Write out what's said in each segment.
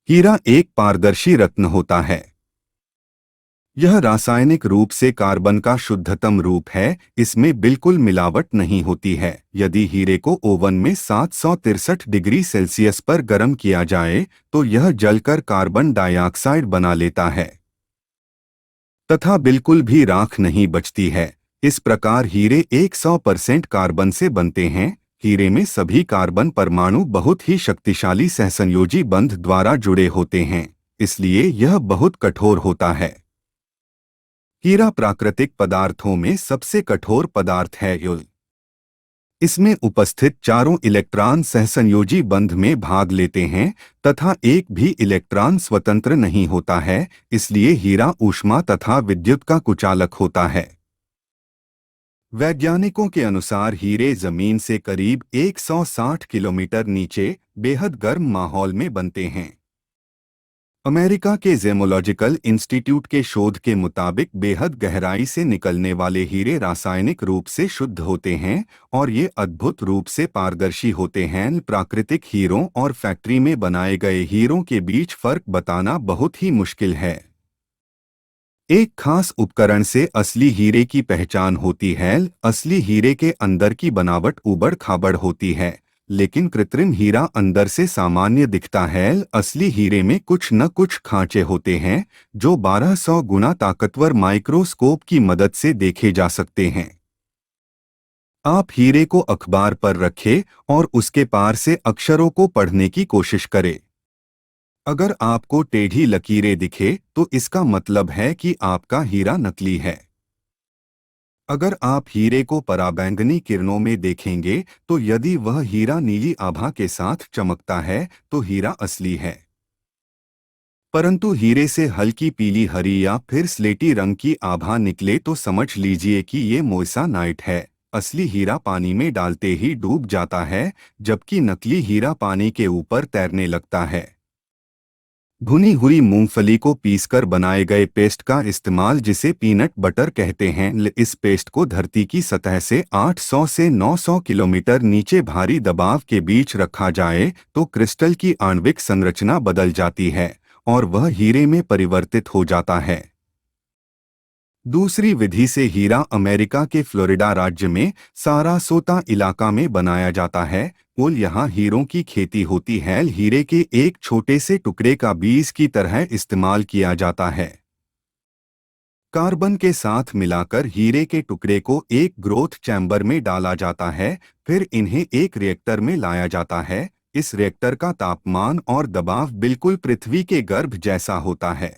हीरा एक पारदर्शी रत्न होता है। यह रासायनिक रूप से कार्बन का शुद्धतम रूप है। इसमें बिल्कुल मिलावट नहीं होती है। यदि हीरे को ओवन में 763 डिग्री सेल्सियस पर गर्म किया जाए तो यह जलकर कार्बन डाइऑक्साइड बना लेता है तथा बिल्कुल भी राख नहीं बचती है। इस प्रकार हीरे 100% कार्बन से बनते हैं। हीरे में सभी कार्बन परमाणु बहुत ही शक्तिशाली सहसंयोजी बंध द्वारा जुड़े होते हैं, इसलिए यह बहुत कठोर होता है। हीरा प्राकृतिक पदार्थों में सबसे कठोर पदार्थ है। इसमें उपस्थित चारों इलेक्ट्रॉन सहसंयोजी बंध में भाग लेते हैं तथा एक भी इलेक्ट्रॉन स्वतंत्र नहीं होता है, इसलिए हीरा ऊष्मा तथा विद्युत का कुचालक होता है। वैज्ञानिकों के अनुसार हीरे जमीन से करीब 160 किलोमीटर नीचे बेहद गर्म माहौल में बनते हैं। अमेरिका के जेमोलॉजिकल इंस्टीट्यूट के शोध के मुताबिक बेहद गहराई से निकलने वाले हीरे रासायनिक रूप से शुद्ध होते हैं और ये अद्भुत रूप से पारदर्शी होते हैं। प्राकृतिक हीरों और फैक्ट्री में बनाए गए हीरों के बीच फर्क बताना बहुत ही मुश्किल है। एक खास उपकरण से असली हीरे की पहचान होती है। असली हीरे के अंदर की बनावट ऊबड़ खाबड़ होती है, लेकिन कृत्रिम हीरा अंदर से सामान्य दिखता है। असली हीरे में कुछ न कुछ खांचे होते हैं जो 1200 गुना ताकतवर माइक्रोस्कोप की मदद से देखे जा सकते हैं। आप हीरे को अखबार पर रखें और उसके पार से अक्षरों को पढ़ने की कोशिश करें। अगर आपको टेढ़ी लकीरें दिखे तो इसका मतलब है कि आपका हीरा नकली है। अगर आप हीरे को पराबैंगनी किरणों में देखेंगे तो यदि वह हीरा नीली आभा के साथ चमकता है तो हीरा असली है। परंतु हीरे से हल्की पीली हरी या फिर स्लेटी रंग की आभा निकले तो समझ लीजिए कि ये मोइसानाइट है। असली हीरा पानी में डालते ही डूब जाता है, जबकि नकली हीरा पानी के ऊपर तैरने लगता है। भुनी हुई मूंगफली को पीसकर बनाए गए पेस्ट का इस्तेमाल, जिसे पीनट बटर कहते हैं, इस पेस्ट को धरती की सतह से 800 से 900 किलोमीटर नीचे भारी दबाव के बीच रखा जाए तो क्रिस्टल की आणविक संरचना बदल जाती है और वह हीरे में परिवर्तित हो जाता है। दूसरी विधि से हीरा अमेरिका के फ्लोरिडा राज्य में सारासोता इलाका में बनाया जाता है। कुल यहाँ हीरों की खेती होती है। हीरे के एक छोटे से टुकड़े का बीज की तरह इस्तेमाल किया जाता है। कार्बन के साथ मिलाकर हीरे के टुकड़े को एक ग्रोथ चैम्बर में डाला जाता है, फिर इन्हें एक रिएक्टर में लाया जाता है। इस रिएक्टर का तापमान और दबाव बिल्कुल पृथ्वी के गर्भ जैसा होता है,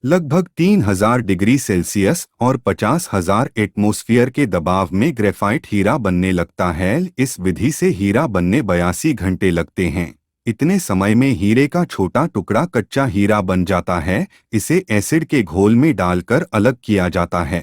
लगभग 3000 डिग्री सेल्सियस और 50,000 एटमॉस्फेयर के दबाव में ग्रेफाइट हीरा बनने लगता है। इस विधि से हीरा बनने 82 घंटे लगते हैं। इतने समय में हीरे का छोटा टुकड़ा कच्चा हीरा बन जाता है। इसे एसिड के घोल में डालकर अलग किया जाता है।